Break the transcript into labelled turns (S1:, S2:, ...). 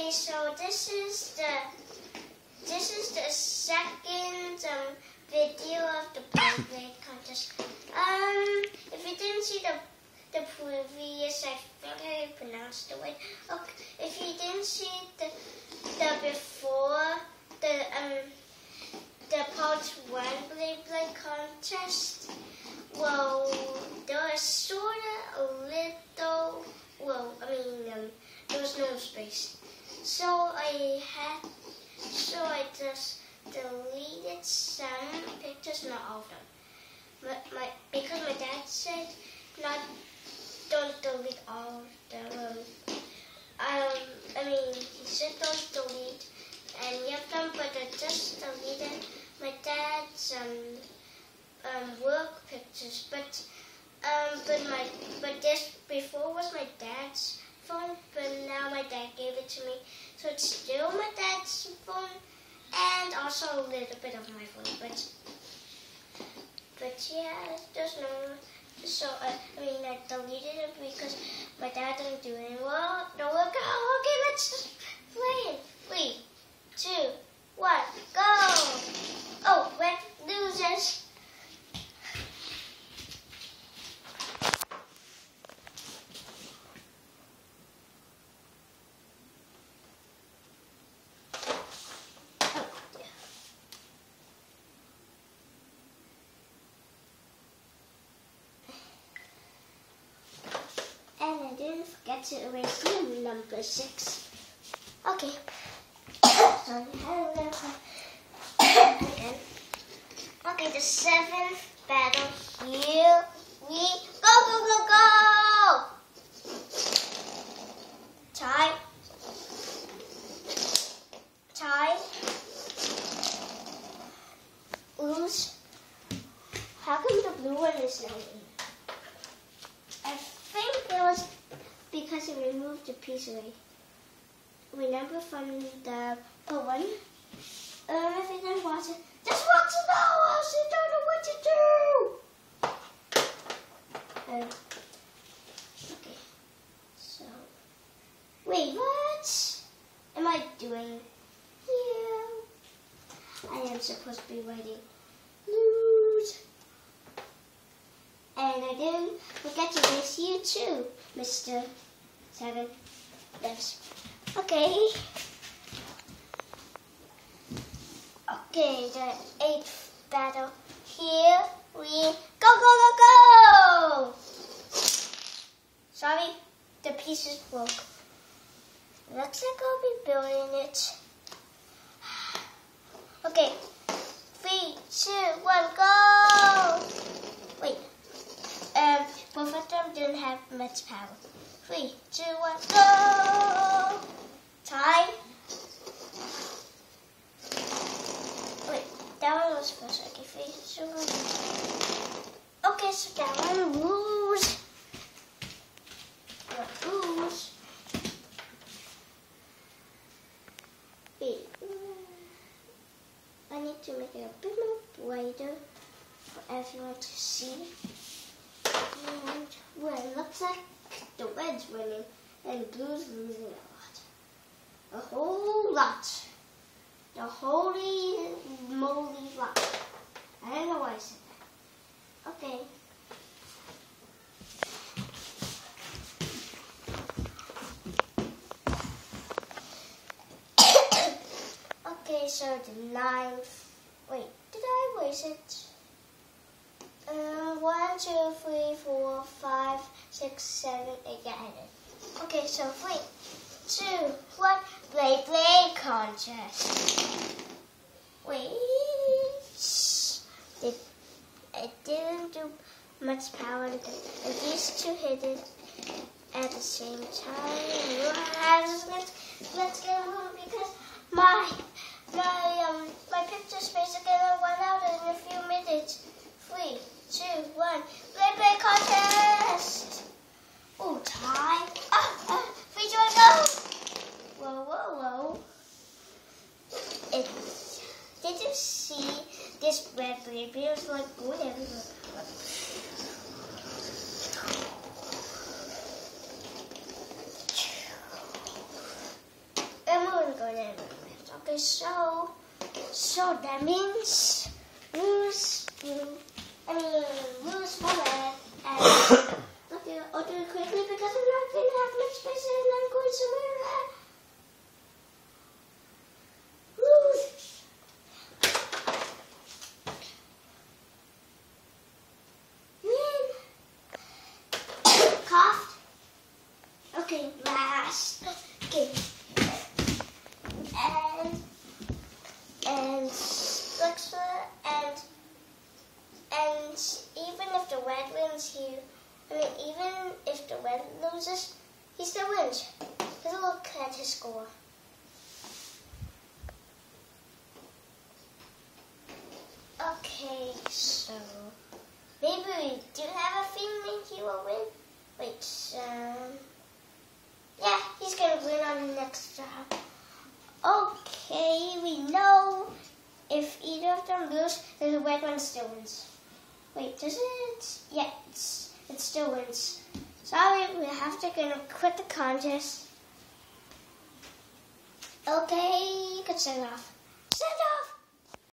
S1: Okay, so this is the second video of the Beyblade contest. If you didn't see the previous, I think I pronounced it right. Okay, if you didn't see the before the part 1 Beyblade contest, well, there was sort of a little. Well, there was no space, so I just deleted some pictures, not all of them. Because my dad said don't delete all of them. He said don't delete any of them, but I just deleted my dad's work pictures. But this before was my dad's phone, but now my dad gave it to me, so it's still my dad's phone and also a little bit of my phone. But yeah, there's no. So I deleted it because my dad didn't do it. Well, no, okay, let's just play it. 3, 2, 1, go! Oh, red loses. And I didn't forget to erase number 6. Okay. Okay, the 7th battle. Here we go, go, go, go! Tie. Lose. How come the blue one is not in? I think it was because it removed the piece away. Remember from the one? If you didn't watch it, just watch it now! I don't know what to do! Okay, so... Wait, what am I doing here? I am supposed to be writing lose. And I didn't forget to miss you too, Mr. 7. Yes. Okay. Okay, the 8th battle. Here we go, go, go, go! Sorry, the pieces broke. Looks like I'll be building it. Okay. 3, 2, 1, go! Wait. Both of them didn't have much power. 3, 2, 1, go! Tie. Wait, that one was first. Okay, 3, 2, 1. Okay, so that one lose. Lose. Wait. I need to make it a bit more brighter for everyone to see. And well, it looks like the red's winning and blue's losing a lot. A whole lot. The holy moly lot. I don't know why I said that. Okay. Okay, so the 9th. Wait, did I erase it? 1, 2, 3, 4, 5, 6, 7, 8. Yeah, I did. Okay, so 3, 2, 1. Beyblade contest. Wait. It didn't do much power. And these two hit it at the same time. Let's get moving because my picture space is gonna run out in a few minutes. 3, 2, 1. Beyblade contest. Oh, time. 3, 2, 1, go. Whoa, whoa, whoa. Did you see this red Beyblade? It was like going everywhere. Okay, so that means lose one red, and okay, I'll do it quickly because I'm not going to have much space and I'm going somewhere. Lose. Win. Coughed. Okay, last. Okay. And even if the red wins, even if the red loses, he still wins. Let's look at his score. Okay, so maybe we do have a feeling he will win. Wait, yeah, he's gonna win on the next job. Okay, we know if either of them lose, then the red one still wins. Wait, does it? Yeah, it still wins. Sorry, we have to quit the contest. Okay, you can set it off.